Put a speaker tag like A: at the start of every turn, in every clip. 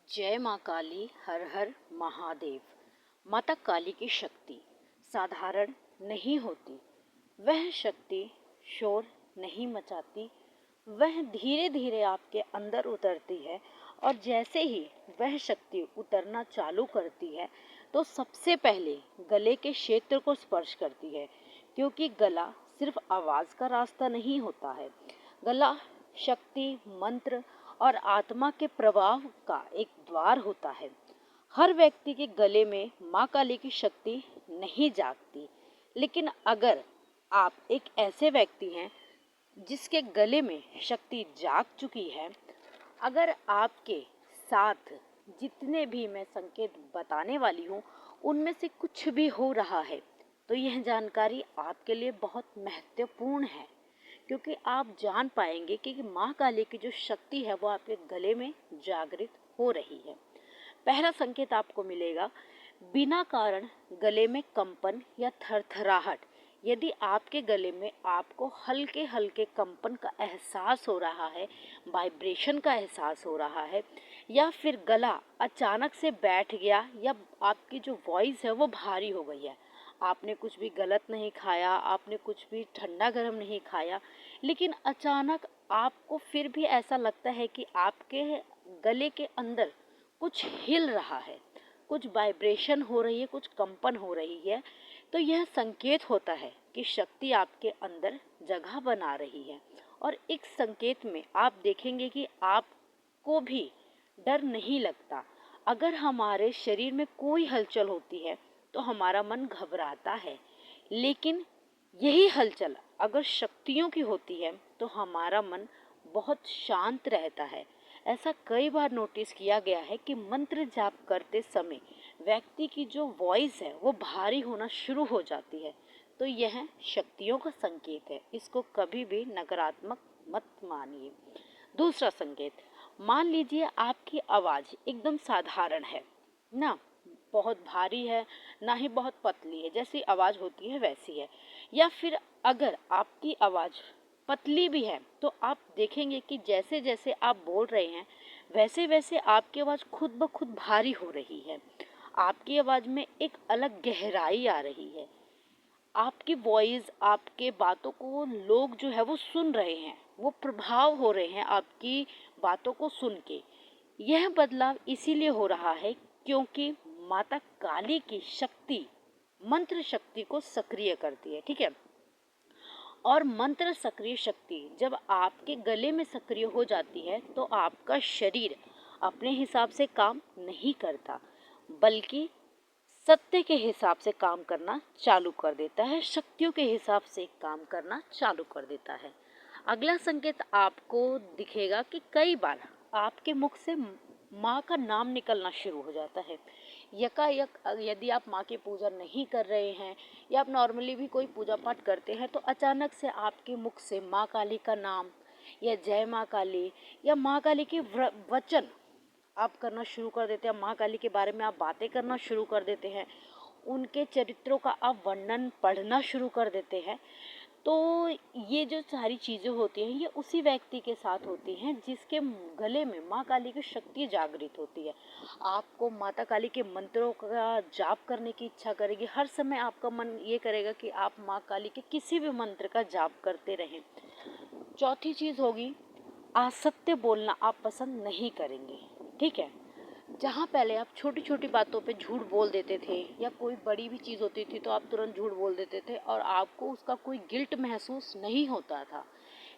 A: जय माँ काली, हर हर महादेव। माता काली की शक्ति साधारण नहीं होती। वह शक्ति शोर नहीं मचाती। वह धीरे धीरे आपके अंदर उतरती है और जैसे ही वह शक्ति उतरना चालू करती है तो सबसे पहले गले के क्षेत्र को स्पर्श करती है, क्योंकि गला सिर्फ आवाज़ का रास्ता नहीं होता है। गला शक्ति, मंत्र और आत्मा के प्रवाह का एक द्वार होता है। हर व्यक्ति के गले में माँ काली की शक्ति नहीं जागती, लेकिन अगर आप एक ऐसे व्यक्ति हैं जिसके गले में शक्ति जाग चुकी है, अगर आपके साथ जितने भी मैं संकेत बताने वाली हूँ उनमें से कुछ भी हो रहा है, तो यह जानकारी आपके लिए बहुत महत्वपूर्ण है, क्योंकि आप जान पाएंगे कि माँ काली की जो शक्ति है वो आपके गले में जागृत हो रही है। पहला संकेत आपको मिलेगा, बिना कारण गले में कंपन या थरथराहट। यदि आपके गले में आपको हल्के हल्के कंपन का एहसास हो रहा है, वाइब्रेशन का एहसास हो रहा है, या फिर गला अचानक से बैठ गया, या आपकी जो वॉइस है वो भारी हो गई है, आपने कुछ भी गलत नहीं खाया, आपने कुछ भी ठंडा गर्म नहीं खाया, लेकिन अचानक आपको फिर भी ऐसा लगता है कि आपके गले के अंदर कुछ हिल रहा है, कुछ वाइब्रेशन हो रही है, कुछ कंपन हो रही है, तो यह संकेत होता है कि शक्ति आपके अंदर जगह बना रही है। और एक संकेत में आप देखेंगे कि आपको भी डर नहीं लगता। अगर हमारे शरीर में कोई हलचल होती है तो हमारा मन घबराता है, लेकिन यही हलचल अगर शक्तियों की होती है तो हमारा मन बहुत शांत रहता है। ऐसा कई बार नोटिस किया गया है कि मंत्र जाप करते समय व्यक्ति की जो वॉइस है वो भारी होना शुरू हो जाती है, तो यह शक्तियों का संकेत है। इसको कभी भी नकारात्मक मत मानिए। दूसरा संकेत, मान लीजिए आपकी आवाज़ एकदम साधारण है ना, बहुत भारी है, ना ही बहुत पतली है, जैसी आवाज़ होती है वैसी है, या फिर अगर आपकी आवाज़ पतली भी है तो आप देखेंगे कि जैसे जैसे आप बोल रहे हैं वैसे वैसे आपकी आवाज़ खुद ब खुद भारी हो रही है। आपकी आवाज़ में एक अलग गहराई आ रही है। आपकी वॉइस, आपके बातों को लोग जो है वो सुन रहे हैं, वो प्रभाव हो रहे हैं आपकी बातों को सुन के। यह बदलाव इसीलिए हो रहा है क्योंकि माता काली की शक्ति मंत्र शक्ति को सक्रिय करती है, ठीक है। और मंत्र सक्रिय शक्ति जब आपके गले में सक्रिय हो जाती है तो आपका शरीर अपने हिसाब से काम नहीं करता, बल्कि सत्य के हिसाब से काम करना चालू कर देता है, शक्तियों के हिसाब से काम करना चालू कर देता है। अगला संकेत आपको दिखेगा कि कई बार आपके मुख से माँ का नाम निकलना शुरू हो जाता है। यकायक यदि आप माँ की पूजा नहीं कर रहे हैं या आप नॉर्मली भी कोई पूजा पाठ करते हैं तो अचानक से आपके मुख से माँ काली का नाम या जय माँ काली या माँ काली के वचन आप करना शुरू कर देते हैं। माँ काली के बारे में आप बातें करना शुरू कर देते हैं, उनके चरित्रों का आप वर्णन पढ़ना शुरू कर देते हैं। तो ये जो सारी चीज़ें होती हैं ये उसी व्यक्ति के साथ होती हैं जिसके गले में माँ काली की शक्ति जागृत होती है। आपको माता काली के मंत्रों का जाप करने की इच्छा करेगी, हर समय आपका मन ये करेगा कि आप माँ काली के किसी भी मंत्र का जाप करते रहें। चौथी चीज़ होगी, असत्य बोलना आप पसंद नहीं करेंगे, ठीक है। जहाँ पहले आप छोटी छोटी बातों पे झूठ बोल देते थे या कोई बड़ी भी चीज़ होती थी तो आप तुरंत झूठ बोल देते थे और आपको उसका कोई गिल्ट महसूस नहीं होता था,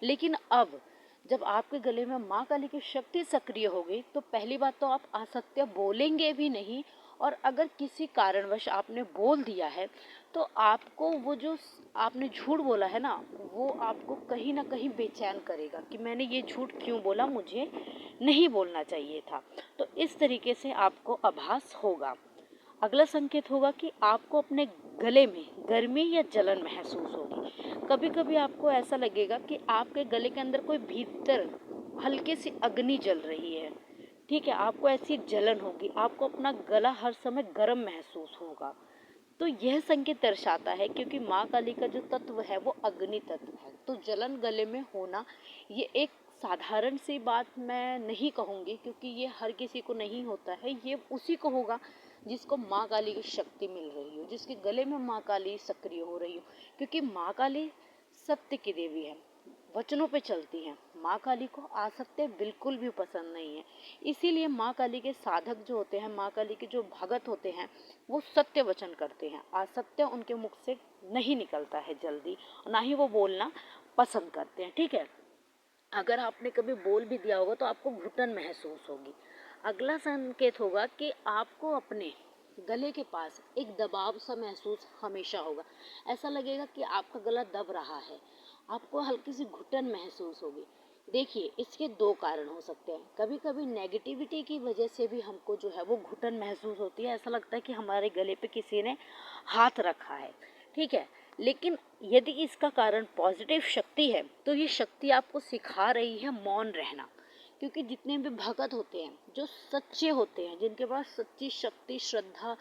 A: लेकिन अब जब आपके गले में माँ काली की शक्ति सक्रिय हो गई तो पहली बात तो आप असत्य बोलेंगे भी नहीं, और अगर किसी कारणवश आपने बोल दिया है तो आपको वो जो आपने झूठ बोला है ना वो आपको कहीं ना कहीं बेचैन करेगा कि मैंने ये झूठ क्यों बोला, मुझे नहीं बोलना चाहिए था। तो इस तरीके से आपको आभास होगा। अगला संकेत होगा कि आपको अपने गले में गर्मी या जलन महसूस होगी। कभी कभी आपको ऐसा लगेगा कि आपके गले के अंदर कोई भीतर हल्की सी अग्नि जल रही है, ठीक है, आपको ऐसी जलन होगी, आपको अपना गला हर समय गर्म महसूस होगा। तो यह संकेत दर्शाता है क्योंकि माँ काली का जो तत्व है वो अग्नि तत्व है, तो जलन गले में होना ये एक साधारण सी बात मैं नहीं कहूँगी, क्योंकि ये हर किसी को नहीं होता है। ये उसी को होगा जिसको माँ काली की शक्ति मिल रही हो, जिसके गले में माँ काली सक्रिय हो रही हो, क्योंकि माँ काली सत्य की देवी है, वचनों पे चलती हैं। माँ काली को असत्य बिल्कुल भी पसंद नहीं है। इसीलिए माँ काली के साधक जो होते हैं, माँ काली के जो भगत होते हैं, वो सत्य वचन करते हैं। असत्य उनके मुख से नहीं निकलता है जल्दी, ना ही वो बोलना पसंद करते हैं। ठीक है, अगर आपने कभी बोल भी दिया होगा तो आपको घुटन महसूस होगी। अगला संकेत होगा कि आपको अपने गले के पास एक दबाव सा महसूस हमेशा होगा। ऐसा लगेगा कि आपका गला दब रहा है, आपको हल्की सी घुटन महसूस होगी। देखिए, इसके दो कारण हो सकते हैं। कभी कभी नेगेटिविटी की वजह से भी हमको जो है वो घुटन महसूस होती है, ऐसा लगता है कि हमारे गले पे किसी ने हाथ रखा है। ठीक है, लेकिन यदि इसका कारण पॉजिटिव शक्ति है तो ये शक्ति आपको सिखा रही है मौन रहना। क्योंकि जितने भी भगत होते हैं, जो सच्चे होते हैं, जिनके पास सच्ची शक्ति, श्रद्धा,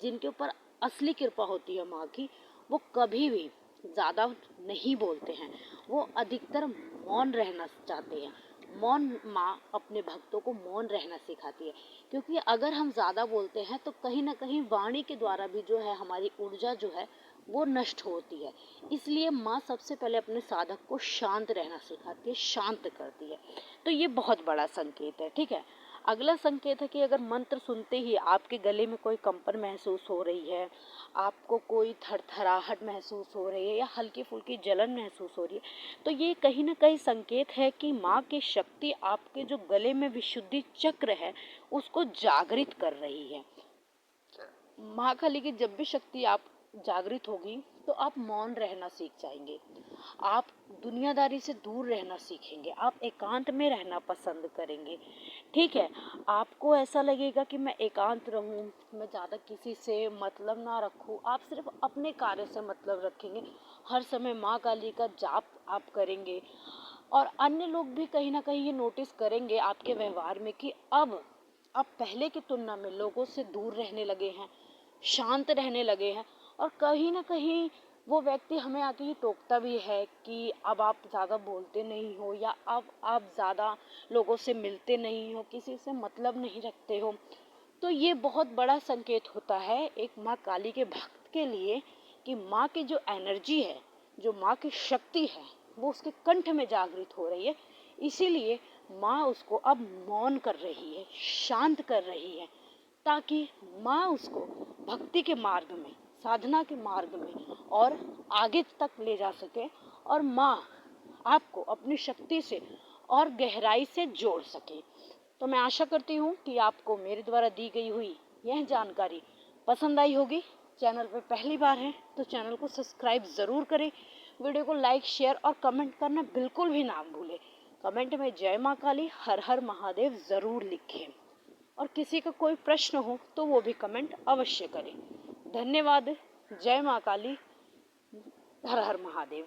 A: जिनके ऊपर असली कृपा होती है माँ की, वो कभी भी ज़्यादा नहीं बोलते हैं। वो अधिकतर मौन रहना चाहते हैं। मौन माँ अपने भक्तों को मौन रहना सिखाती है, क्योंकि अगर हम ज़्यादा बोलते हैं तो कहीं ना कहीं वाणी के द्वारा भी जो है हमारी ऊर्जा जो है वो नष्ट होती है। इसलिए माँ सबसे पहले अपने साधक को शांत रहना सिखाती है, शांत करती है। तो ये बहुत बड़ा संकेत है। ठीक है, अगला संकेत है कि अगर मंत्र सुनते ही आपके गले में कोई कंपन महसूस हो रही है, आपको कोई थरथराहट महसूस हो रही है या हल्की फुल्की जलन महसूस हो रही है, तो ये कहीं ना कहीं संकेत है कि माँ की शक्ति आपके जो गले में विशुद्धि चक्र है उसको जागृत कर रही है। माँ काली की जब भी शक्ति आप जागृत होगी तो आप मौन रहना सीख जाएंगे, आप दुनियादारी से दूर रहना सीखेंगे, आप एकांत में रहना पसंद करेंगे। ठीक है, आपको ऐसा लगेगा कि मैं एकांत रहूं, मैं ज़्यादा किसी से मतलब ना रखूं, आप सिर्फ अपने कार्य से मतलब रखेंगे। हर समय माँ काली का जाप आप करेंगे, और अन्य लोग भी कहीं ना कहीं ये नोटिस करेंगे आपके व्यवहार में कि अब आप पहले की तुलना में लोगों से दूर रहने लगे हैं, शांत रहने लगे हैं। और कहीं ना कहीं वो व्यक्ति हमें आके ही टोकता भी है कि अब आप ज़्यादा बोलते नहीं हो, या अब आप ज़्यादा लोगों से मिलते नहीं हो, किसी से मतलब नहीं रखते हो। तो ये बहुत बड़ा संकेत होता है एक माँ काली के भक्त के लिए कि माँ की जो एनर्जी है, जो माँ की शक्ति है, वो उसके कंठ में जागृत हो रही है। इसीलिए माँ उसको अब मौन कर रही है, शांत कर रही है, ताकि माँ उसको भक्ति के मार्ग में, साधना के मार्ग में और आगे तक ले जा सके, और माँ आपको अपनी शक्ति से और गहराई से जोड़ सके। तो मैं आशा करती हूँ कि आपको मेरे द्वारा दी गई हुई यह जानकारी पसंद आई होगी। चैनल पर पहली बार है तो चैनल को सब्सक्राइब ज़रूर करें, वीडियो को लाइक, शेयर और कमेंट करना बिल्कुल भी ना भूलें। कमेंट में जय माँ काली, हर हर महादेव ज़रूर लिखें, और किसी का कोई प्रश्न हो तो वो भी कमेंट अवश्य करें। धन्यवाद। जय माँ काली, हर हर महादेव।